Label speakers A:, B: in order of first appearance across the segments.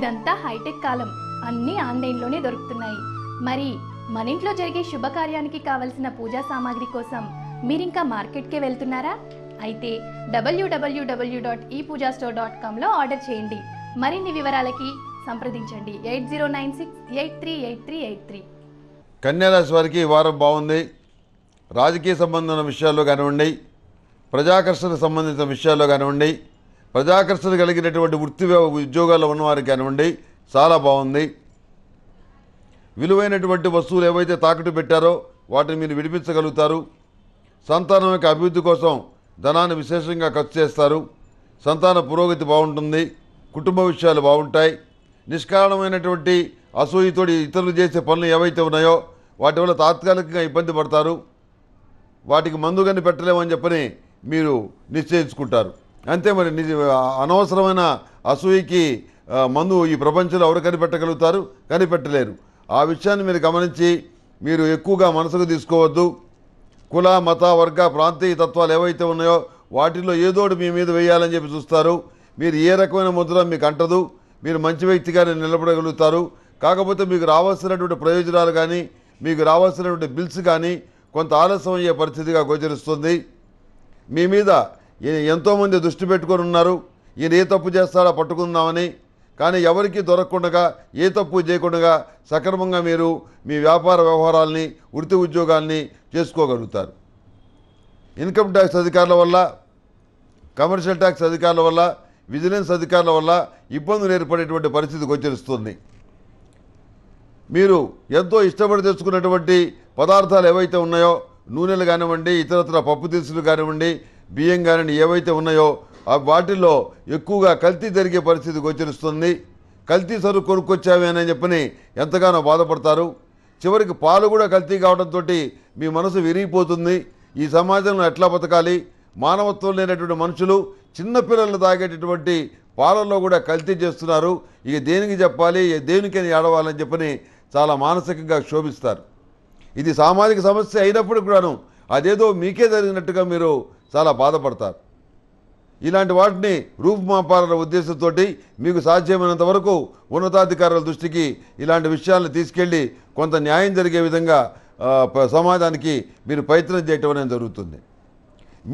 A: ఇదంతా హైటెక్ కాలం, అన్నీ ఆన్లైన్లోనే దొరుకుతున్నాయి. మరి మన ఇంట్లో జరిగే శుభకార్యానికి కావలసిన పూజా సామాగ్రి కోసం మీరింకా మార్కెట్కే వెళ్తున్నారా? అయితే www.epoojastore.comలో ఆర్డర్ చేయండి. మరిన్ని వివరాలకి సంప్రదించండి 8096838383.
B: కన్యారాశి వారికి ఈ వారం బాగుంది. రాజకీయ సంబంధమైన విషయాల్లో కానివ్వండి, ప్రజాకర్షణకు సంబంధించిన విషయాల్లో కానివ్వండి, ప్రజాకర్షణ కలిగినటువంటి వృత్తి ఉద్యోగాల్లో ఉన్నవారికి కానివ్వండి చాలా బాగుంది. విలువైనటువంటి వస్తువులు ఏవైతే తాకట్టు పెట్టారో వాటిని మీరు విడిపించగలుగుతారు. సంతానం యొక్క అభివృద్ధి కోసం ధనాన్ని విశేషంగా ఖర్చు చేస్తారు. సంతాన పురోగతి బాగుంటుంది. కుటుంబ విషయాలు బాగుంటాయి. నిష్కారణమైనటువంటి అసూయతోటి ఇతరులు చేసే పనులు ఏవైతే ఉన్నాయో వాటి వల్ల తాత్కాలికంగా ఇబ్బంది పడతారు. వాటికి మందు కానీ పెట్టలేమని చెప్పని మీరు నిశ్చయించుకుంటారు. అంతే. మరి అనవసరమైన అసూయకి మందు ఈ ప్రపంచంలో ఎవరు కనిపెట్టగలుగుతారు? కనిపెట్టలేరు. ఆ విషయాన్ని మీరు గమనించి మీరు ఎక్కువగా మనసుకు తీసుకోవద్దు. కుల, మత, వర్గ, ప్రాంతీయ తత్వాలు ఏవైతే ఉన్నాయో వాటిల్లో ఏదోటి మీ మీద వేయాలని చెప్పి చూస్తారు. మీరు ఏ రకమైన ముద్ర మీకు అంటదు. మీరు మంచి వ్యక్తిగానే నిలబడగలుగుతారు. కాకపోతే మీకు రావాల్సినటువంటి ప్రయోజనాలు కానీ మీకు రావాల్సినటువంటి బిల్స్ కానీ కొంత ఆలస్యం అయ్యే పరిస్థితిగా గోచరిస్తుంది. మీ మీద ఎంతోమంది దృష్టి పెట్టుకొని ఉన్నారు. ఈయన ఏ తప్పు చేస్తాడో పట్టుకుందామని. కానీ ఎవరికి దొరకకుండా ఏ తప్పు చేయకుండా సక్రమంగా మీరు మీ వ్యాపార వ్యవహారాలని, వృత్తి ఉద్యోగాల్ని చేసుకోగలుగుతారు. ఇన్కమ్ ట్యాక్స్ అధికారుల వల్ల, కమర్షియల్ ట్యాక్స్ అధికారుల వల్ల, విజిలెన్స్ అధికారుల వల్ల ఇబ్బందులు ఏర్పడేటువంటి పరిస్థితి గోచరిస్తుంది. మీరు ఎంతో ఇష్టపడి తెచ్చుకున్నటువంటి పదార్థాలు ఏవైతే ఉన్నాయో, నూనెలు కానివ్వండి, ఇతరత్ర పప్పు దినుసులు కానివ్వండి, బియ్యం కానివ్వండి, ఏవైతే ఉన్నాయో వాటిల్లో ఎక్కువగా కల్తీ జరిగే పరిస్థితి గోచరిస్తుంది. కల్తీ సరుకు కొనుక్కొచ్చామే అని చెప్పని ఎంతగానో బాధపడతారు. చివరికి పాలు కూడా కల్తీ కావడంతో మీ మనసు విరిగిపోతుంది. ఈ సమాజంలో ఎట్లా బతకాలి? మానవత్వం లేనటువంటి మనుషులు చిన్నపిల్లలు తాగేటటువంటి పాలల్లో కూడా కల్తీ చేస్తున్నారు. ఇక దేనికి చెప్పాలి, దేనికని ఏడవాలని చెప్పని చాలా మానసికంగా క్షోభిస్తారు. ఇది సామాజిక సమస్య అయినప్పుడు కూడాను అదేదో మీకే జరిగినట్టుగా మీరు చాలా బాధపడతారు. ఇలాంటి వాటిని రూపుమాపాలన్న ఉద్దేశంతో మీకు సాధ్యమైనంత వరకు ఉన్నతాధికారుల దృష్టికి ఇలాంటి విషయాలను తీసుకెళ్ళి కొంత న్యాయం జరిగే విధంగా సమాజానికి మీరు ప్రయత్నం చేయటం అనేది జరుగుతుంది.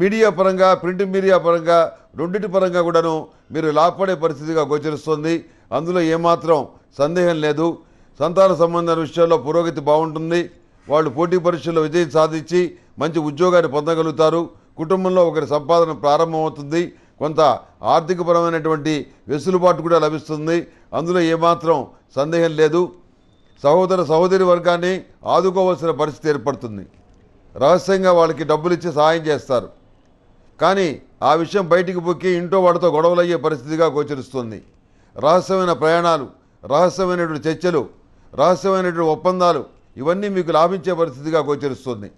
B: మీడియా పరంగా, ప్రింట్ మీడియా పరంగా, రెండింటి పరంగా కూడాను మీరు లాభపడే పరిస్థితిగా గోచరిస్తుంది. అందులో ఏమాత్రం సందేహం లేదు. సంతాన సంబంధమైన విషయాల్లో పురోగతి బాగుంటుంది. వాళ్ళు పోటీ పరీక్షల్లో విజయం సాధించి మంచి ఉద్యోగాన్ని పొందగలుగుతారు. కుటుంబంలో ఒకరి సంపాదన ప్రారంభమవుతుంది. కొంత ఆర్థికపరమైనటువంటి వెసులుబాటు కూడా లభిస్తుంది. అందులో ఏమాత్రం సందేహం లేదు. సహోదర సహోదరి వర్గాన్ని ఆదుకోవాల్సిన పరిస్థితి ఏర్పడుతుంది. రహస్యంగా వాళ్ళకి డబ్బులు ఇచ్చి సహాయం చేస్తారు. కానీ ఆ విషయం బయటికి పొక్కి ఇంట్లో వాడితో గొడవలు అయ్యే పరిస్థితిగా గోచరిస్తుంది. రహస్యమైన ప్రయాణాలు, రహస్యమైనటువంటి చర్చలు, రహస్యమైనటువంటి ఒప్పందాలు ఇవన్నీ మీకు లాభించే పరిస్థితిగా గోచరిస్తుంది.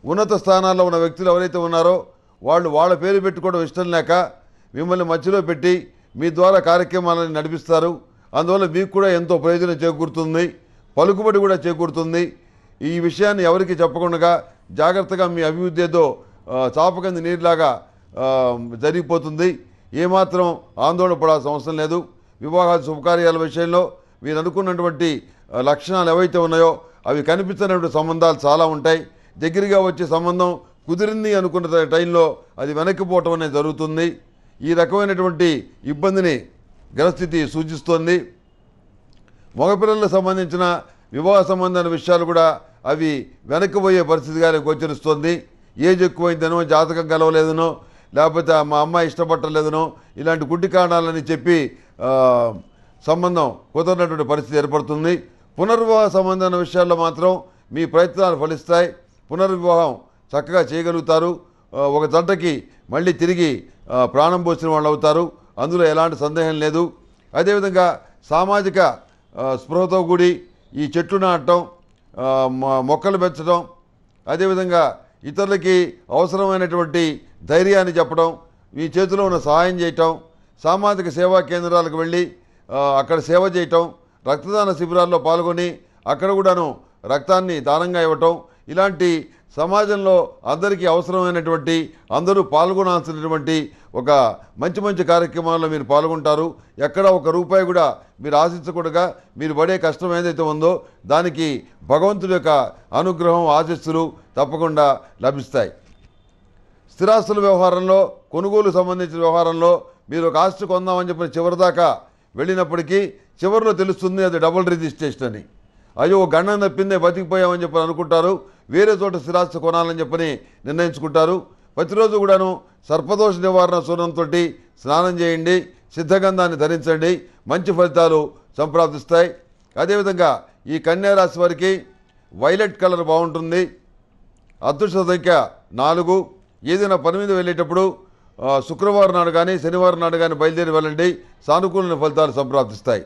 B: ఉన్నత స్థానాల్లో ఉన్న వ్యక్తులు ఎవరైతే ఉన్నారో వాళ్ళు వాళ్ళ పేరు పెట్టుకోవడం ఇష్టం లేక మిమ్మల్ని మధ్యలో పెట్టి మీ ద్వారా కార్యక్రమాలను నడిపిస్తారు. అందువల్ల మీకు కూడా ఎంతో ప్రయోజనం చేకూరుతుంది, పలుకుబడి కూడా చేకూరుతుంది. ఈ విషయాన్ని ఎవరికి చెప్పకుండా జాగ్రత్తగా మీ అభివృద్ధి ఏదో చాపకంది నీరులాగా జరిగిపోతుంది. ఏమాత్రం ఆందోళన పడాల్సిన అవసరం లేదు. వివాహాల శుభకార్యాల విషయంలో మీరు అనుకున్నటువంటి లక్షణాలు ఏవైతే ఉన్నాయో అవి కనిపించినటువంటి సంబంధాలు చాలా ఉంటాయి. దగ్గరగా వచ్చే సంబంధం కుదిరింది అనుకున్న టైంలో అది వెనక్కిపోవటం అనేది జరుగుతుంది. ఈ రకమైనటువంటి ఇబ్బందిని గ్రహస్థితి సూచిస్తోంది. మగపిల్లలకు సంబంధించిన వివాహ సంబంధమైన విషయాలు కూడా అవి వెనక్కిపోయే పరిస్థితిగానే గోచరిస్తుంది. ఏజ్ ఎక్కువైందనో, జాతకం కలవలేదనో, లేకపోతే మా అమ్మాయి ఇష్టపట్టలేదనో ఇలాంటి గుడ్డి కారణాలని చెప్పి సంబంధం కుదరనటువంటి పరిస్థితి ఏర్పడుతుంది. పునర్వివాహ సంబంధమైన విషయాల్లో మాత్రం మీ ప్రయత్నాలు ఫలిస్తాయి. పునర్వివాహం చక్కగా చేయగలుగుతారు. ఒక జంటకి మళ్ళీ తిరిగి ప్రాణం పోసిన వాళ్ళు అవుతారు. అందులో ఎలాంటి సందేహం లేదు. అదేవిధంగా సామాజిక స్పృహతో కూడి ఈ చెట్లు నాటడం, మొక్కలు పెంచడం, అదేవిధంగా ఇతరులకి అవసరమైనటువంటి ధైర్యాన్ని చెప్పడం, మీ చేతిలో ఉన్న సహాయం చేయటం, సామాజిక సేవా కేంద్రాలకు వెళ్ళి అక్కడ సేవ చేయటం, రక్తదాన శిబిరాల్లో పాల్గొని అక్కడ కూడాను రక్తాన్ని దానంగా ఇవ్వటం, ఇలాంటి సమాజంలో అందరికీ అవసరమైనటువంటి అందరూ పాల్గొనాల్సినటువంటి ఒక మంచి మంచి కార్యక్రమాల్లో మీరు పాల్గొంటారు. ఎక్కడ ఒక రూపాయి కూడా మీరు ఆశించకూడగా మీరు పడే కష్టం ఏదైతే ఉందో దానికి భగవంతుడి యొక్క అనుగ్రహం ఆశీస్సులు తప్పకుండా లభిస్తాయి. స్థిరాస్తుల వ్యవహారంలో, కొనుగోలు సంబంధించిన వ్యవహారంలో మీరు ఒక ఆస్తి కొందామని చెప్పిన చివరిదాకా వెళ్ళినప్పటికీ చివరిలో తెలుస్తుంది అది డబుల్ రిజిస్ట్రేషన్ అని. అయ్యో గండం తప్పిందే బతికిపోయామని చెప్పని అనుకుంటారు. వేరే చోట స్థిరాస్తి కొనాలని చెప్పని నిర్ణయించుకుంటారు. ప్రతిరోజు కూడాను సర్పదోష నివారణ చూర్ణంతో స్నానం చేయండి, సిద్ధగంధాన్ని ధరించండి, మంచి ఫలితాలు సంప్రాప్తిస్తాయి. అదేవిధంగా ఈ కన్యా రాశి వారికి వైలెట్ కలర్ బాగుంటుంది. అదృష్ట సంఖ్య 4. ఏదైనా పని మీద వెళ్ళేటప్పుడు శుక్రవారం నాడు కానీ శనివారం నాడు కానీ బయలుదేరి వెళ్ళండి, సానుకూల ఫలితాలు సంప్రాప్తిస్తాయి.